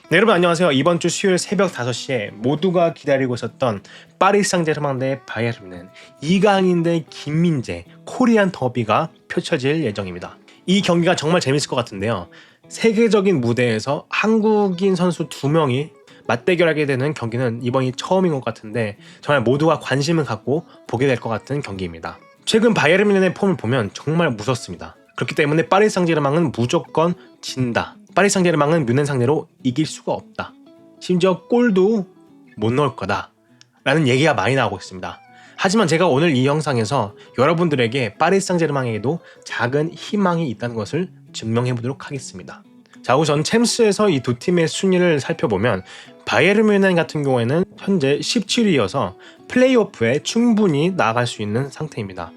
네, 여러분 안녕하세요. 이번 주 수요일 새벽 5시에 모두가 기다리고 있었던 파리 생제르맹 대 바이에른 뮌헨 2강인 대 김민재 코리안 더비가 펼쳐질 예정입니다. 이 경기가 정말 재밌을 것 같은데요. 세계적인 무대에서 한국인 선수 2명이 맞대결하게 되는 경기는 이번이 처음인 것 같은데 정말 모두가 관심을 갖고 보게 될 것 같은 경기입니다. 최근 바이에른 뮌헨의 폼을 보면 정말 무섭습니다. 그렇기 때문에 파리 생제르맹은 무조건 진다. 파리 생제르맹은 뮌헨 상대로 이길 수가 없다. 심지어 골도 못 넣을 거다. 라는 얘기가 많이 나오고 있습니다. 하지만 제가 오늘 이 영상에서 여러분들에게 파리 생제르맹에게도 작은 희망이 있다는 것을 증명해 보도록 하겠습니다. 자, 우선 챔스에서 이 두 팀의 순위를 살펴보면 바이에른 뮌헨 같은 경우에는 현재 17위여서 플레이오프에 충분히 나아갈 수 있는 상태입니다.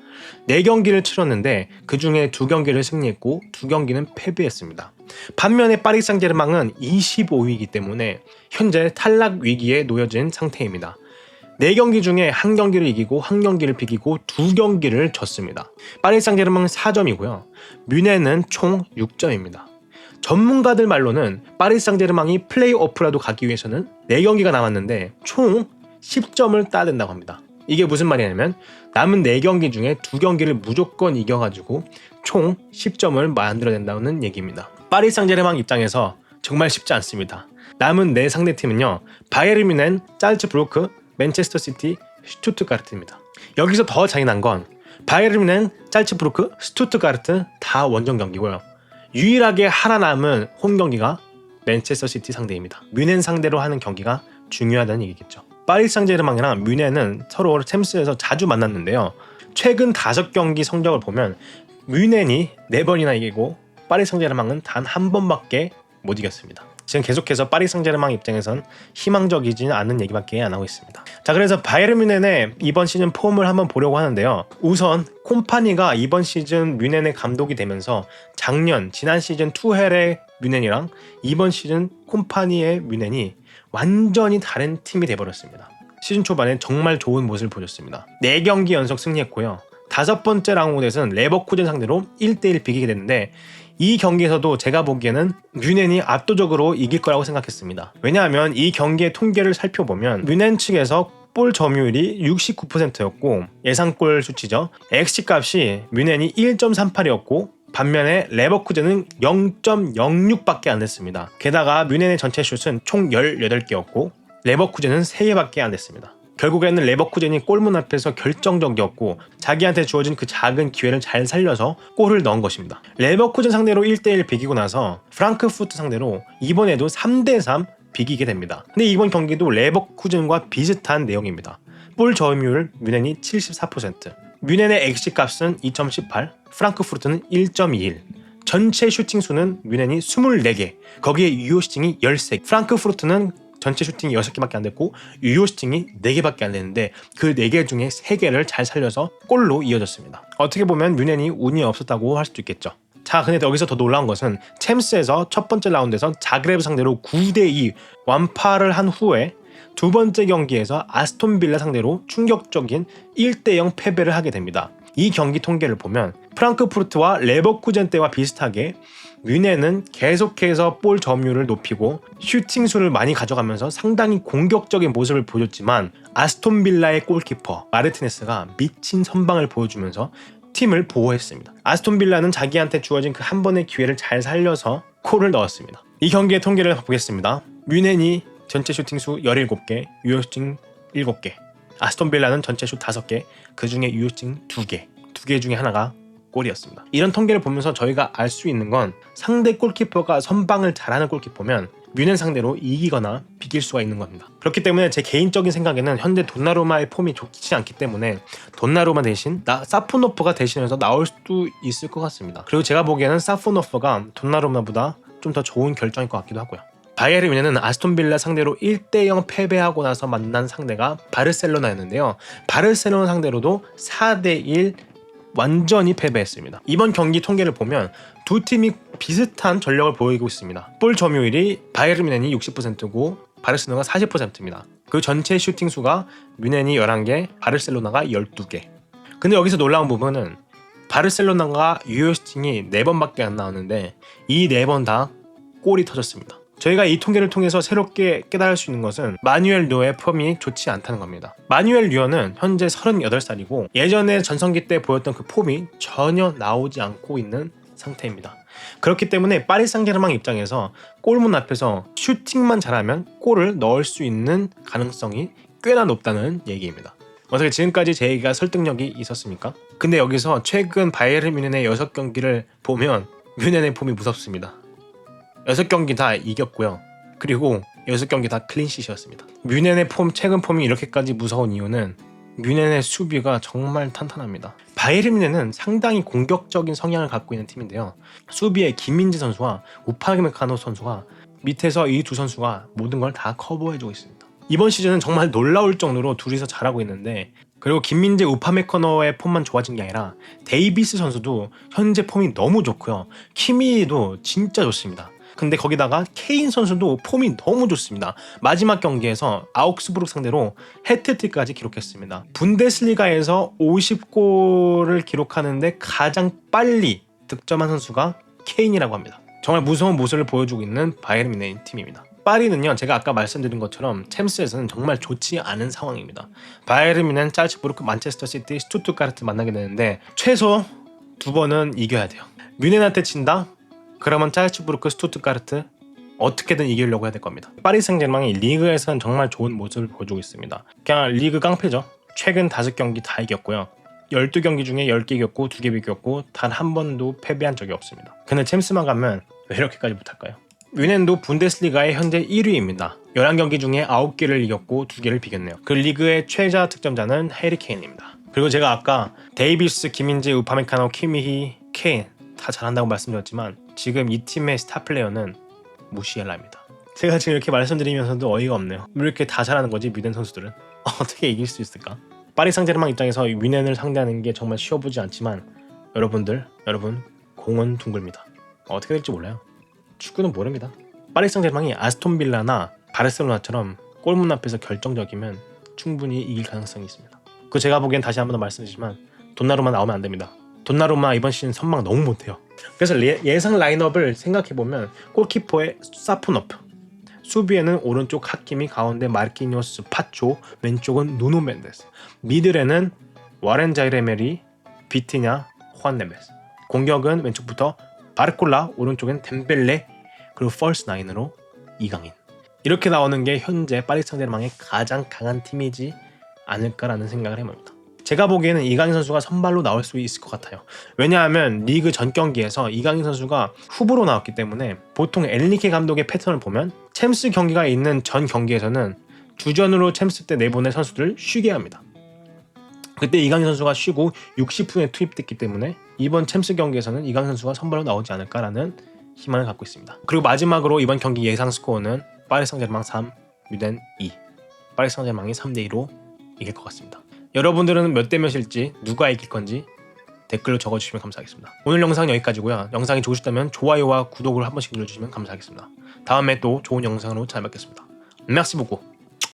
4경기를 치렀는데 그 중에 2경기를 승리했고 2경기는 패배했습니다. 반면에 파리 생제르맹은 25위이기 때문에 현재 탈락 위기에 놓여진 상태입니다. 4경기 중에 1경기를 이기고 1경기를 비기고 2경기를 졌습니다. 파리 생제르맹은 4점이고요. 뮌헨은 총 6점입니다. 전문가들 말로는 파리 생제르맹이 플레이오프라도 가기 위해서는 4경기가 남았는데 총 10점을 따야 된다고 합니다. 이게 무슨 말이냐면 남은 4경기 중에 2경기를 무조건 이겨가지고 총 10점을 만들어낸다는 얘기입니다. 파리 생제르맹 입장에서 정말 쉽지 않습니다. 남은 4 상대팀은요, 바이에른 뮌헨, 잘츠부르크, 맨체스터 시티, 슈투트가르트입니다. 여기서 더 잔인한 건 바이에른 뮌헨, 잘츠부르크, 슈투트가르트 다 원정 경기고요. 유일하게 하나 남은 홈 경기가 맨체스터 시티 상대입니다. 뮌헨 상대로 하는 경기가 중요하다는 얘기겠죠. 파리 생제르맹이랑 뮌헨은 서로 챔스에서 자주 만났는데요. 최근 5경기 성적을 보면 뮌헨이 4번이나 이기고 파리 생제르맹은 단 1번밖에 못 이겼습니다. 지금 계속해서 파리 생제르맹 입장에선 희망적이지 않은 얘기밖에 안 하고 있습니다. 자, 그래서 바이에른 뮌헨의 이번 시즌 폼을 한번 보려고 하는데요. 우선 콤파니가 이번 시즌 뮌헨의 감독이 되면서 지난 시즌 투헬의 뮌헨이랑 이번 시즌 콤파니의 뮌헨이 완전히 다른 팀이 돼버렸습니다. 시즌 초반에 정말 좋은 모습을 보여줬습니다. 4경기 연속 승리했고요. 5번째 라운드에서는 레버쿠젠 상대로 1대1 비기게 됐는데 이 경기에서도 제가 보기에는 뮌헨이 압도적으로 이길 거라고 생각했습니다. 왜냐하면 이 경기의 통계를 살펴보면 뮌헨 측에서 볼 점유율이 69%였고 예상골 수치죠. XG값이 뮌헨이 1.38이었고 반면에 레버쿠젠은 0.06밖에 안 됐습니다. 게다가 뮌헨의 전체 슛은 총 18개였고 레버쿠젠은 3개밖에 안 됐습니다. 결국에는 레버쿠젠이 골문 앞에서 결정적이었고 자기한테 주어진 그 작은 기회를 잘 살려서 골을 넣은 것입니다. 레버쿠젠 상대로 1대1 비기고 나서 프랑크푸르트 상대로 이번에도 3대3 비기게 됩니다. 근데 이번 경기도 레버쿠젠과 비슷한 내용입니다. 볼 점유율 뮌헨이 74%, 뮌헨의 XG값은 2.18, 프랑크푸르트는 1.21, 전체 슈팅 수는 뮌헨이 24개, 거기에 유효 슈팅이 13개, 프랑크푸르트는 전체 슈팅이 6개밖에 안 됐고 유효 슈팅이 4개밖에 안 됐는데 그 4개 중에 3개를 잘 살려서 골로 이어졌습니다. 어떻게 보면 뮌헨이 운이 없었다고 할 수도 있겠죠. 자, 근데 여기서 더 놀라운 것은 챔스에서 첫 번째 라운드에서 자그레브 상대로 9대2 완파를 한 후에 두 번째 경기에서 아스톤 빌라 상대로 충격적인 1대0 패배를 하게 됩니다. 이 경기 통계를 보면 프랑크푸르트와 레버쿠젠 때와 비슷하게 뮌헨은 계속해서 볼 점유율을 높이고 슈팅 수를 많이 가져가면서 상당히 공격적인 모습을 보여줬지만 아스톤 빌라의 골키퍼 마르티네스가 미친 선방을 보여주면서 팀을 보호했습니다. 아스톤 빌라는 자기한테 주어진 그 한 번의 기회를 잘 살려서 골을 넣었습니다. 이 경기의 통계를 보겠습니다. 뮌헨이 전체 슈팅 수 17개, 유효 슈팅 7개, 아스톤 빌라는 전체 슛 5개, 그 중에 유효 슈팅 2개, 2개 중에 하나가 골이었습니다. 이런 통계를 보면서 저희가 알 수 있는 건 상대 골키퍼가 선방을 잘하는 골키퍼면 뮌헨 상대로 이기거나 비길 수가 있는 겁니다. 그렇기 때문에 제 개인적인 생각에는 현재 돈나루마의 폼이 좋지 않기 때문에 돈나루마 대신 사포노프가 대신해서 나올 수도 있을 것 같습니다. 그리고 제가 보기에는 사포노프가 돈나루마보다 좀 더 좋은 결정일 것 같기도 하고요. 바이에른 뮌헨은 아스톤 빌라 상대로 1대0 패배하고 나서 만난 상대가 바르셀로나였는데요. 바르셀로나 상대로도 4대1 완전히 패배했습니다. 이번 경기 통계를 보면 두 팀이 비슷한 전력을 보이고 있습니다. 볼 점유율이 바이에른 뮌헨이 60%고 바르셀로나가 40%입니다. 그 전체 슈팅 수가 뮌헨이 11개, 바르셀로나가 12개. 근데 여기서 놀라운 부분은 바르셀로나가 유효 슈팅이 4번밖에 안 나왔는데 이 4번 다 골이 터졌습니다. 저희가 이 통계를 통해서 새롭게 깨달을 수 있는 것은 마뉴엘 뉴어의 폼이 좋지 않다는 겁니다. 마뉴엘 뉴어는 현재 38살이고 예전에 전성기 때 보였던 그 폼이 전혀 나오지 않고 있는 상태입니다. 그렇기 때문에 파리 생제르맹 입장에서 골문 앞에서 슈팅만 잘하면 골을 넣을 수 있는 가능성이 꽤나 높다는 얘기입니다. 어떻게 지금까지 제 얘기가 설득력이 있었습니까? 근데 여기서 최근 바이에른 뮌헨의 6경기를 보면 뮌헨의 폼이 무섭습니다. 6경기 다 이겼고요. 그리고 6경기 다 클린시트였습니다. 뮌헨의 최근 폼이 이렇게까지 무서운 이유는 뮌헨의 수비가 정말 탄탄합니다. 바이에른 뮌헨은 상당히 공격적인 성향을 갖고 있는 팀인데요. 수비에 김민재 선수와 우파메카노 선수가 밑에서 이 두 선수가 모든 걸 다 커버해주고 있습니다. 이번 시즌은 정말 놀라울 정도로 둘이서 잘하고 있는데, 그리고 김민재, 우파메카노의 폼만 좋아진 게 아니라 데이비스 선수도 현재 폼이 너무 좋고요. 키미도 진짜 좋습니다. 근데 거기다가 케인 선수도 폼이 너무 좋습니다. 마지막 경기에서 아우크스부르크 상대로 해트트릭까지 기록했습니다. 분데스리가에서 50골을 기록하는데 가장 빨리 득점한 선수가 케인이라고 합니다. 정말 무서운 모습을 보여주고 있는 바이에른 뮌헨 팀입니다. 파리는요, 제가 아까 말씀드린 것처럼 챔스에서는 정말 좋지 않은 상황입니다. 바이에른 뮌헨, 잘츠부르크, 만체스터 시티, 스투트가르트 만나게 되는데 최소 2번은 이겨야 돼요. 뮌헨한테 친다? 그러면 잘츠부르크, 스투트가르트 어떻게든 이기려고 해야 될 겁니다. 파리 생제르맹이 리그에서는 정말 좋은 모습을 보여주고 있습니다. 그냥 리그 깡패죠. 최근 5경기 다 이겼고요. 12경기 중에 10개 이겼고 2개 비겼고 단 한 번도 패배한 적이 없습니다. 근데 챔스만 가면 왜 이렇게까지 못할까요? 뮌헨도 분데스리가의 현재 1위입니다. 11경기 중에 9개를 이겼고 2개를 비겼네요. 그 리그의 최다 득점자는 해리 케인입니다. 그리고 제가 아까 데이비스, 김민재, 우파메카노, 키미히, 케인 다 잘한다고 말씀드렸지만 지금 이 팀의 스타 플레이어는 무시엘라입니다. 제가 지금 이렇게 말씀드리면서도 어이가 없네요. 왜 이렇게 다 잘하는 거지 뮌헨 선수들은? 어떻게 이길 수 있을까? 파리 생제르맹 입장에서 뮌헨을 상대하는 게 정말 쉬워 보지 않지만 여러분 공은 둥글입니다. 어떻게 될지 몰라요. 축구는 모릅니다. 파리 생제르맹이 아스톤 빌라나 바르셀로나처럼 골문 앞에서 결정적이면 충분히 이길 가능성이 있습니다. 그 제가 보기엔 다시 한번 더 말씀드리지만 돈나루마 나오면 안 됩니다. 돈나루마 이번 시즌 선방 너무 못해요. 그래서 예상 라인업을 생각해보면 골키퍼의 사푸노프, 수비에는 오른쪽 하키미, 가운데 마르키뇨스, 파초, 왼쪽은 누노 멘데스, 미들에는 와렌 자이레메리, 비티냐, 호안 네베스, 공격은 왼쪽부터 바르콜라, 오른쪽엔 덴벨레, 그리고 펄스 9으로 이강인. 이렇게 나오는 게 현재 파리 생제르맹의 가장 강한 팀이지 않을까라는 생각을 해봅니다. 제가 보기에는 이강인 선수가 선발로 나올 수 있을 것 같아요. 왜냐하면 리그 전 경기에서 이강인 선수가 후보로 나왔기 때문에 보통 엔리케 감독의 패턴을 보면 챔스 경기가 있는 전 경기에서는 주전으로 챔스 때 내보낸 선수들을 쉬게 합니다. 그때 이강인 선수가 쉬고 60분에 투입됐기 때문에 이번 챔스 경기에서는 이강인 선수가 선발로 나오지 않을까라는 희망을 갖고 있습니다. 그리고 마지막으로 이번 경기 예상 스코어는 파리 생제르맹 3, 뮌헨 2. 파리 생제르맹이 3대2로 이길 것 같습니다. 여러분들은 몇 대 몇일지, 누가 이길 건지 댓글로 적어주시면 감사하겠습니다. 오늘 영상은 여기까지고요. 영상이 좋으셨다면 좋아요와 구독을 한 번씩 눌러주시면 감사하겠습니다. 다음에 또 좋은 영상으로 찾아뵙겠습니다. Merci beaucoup.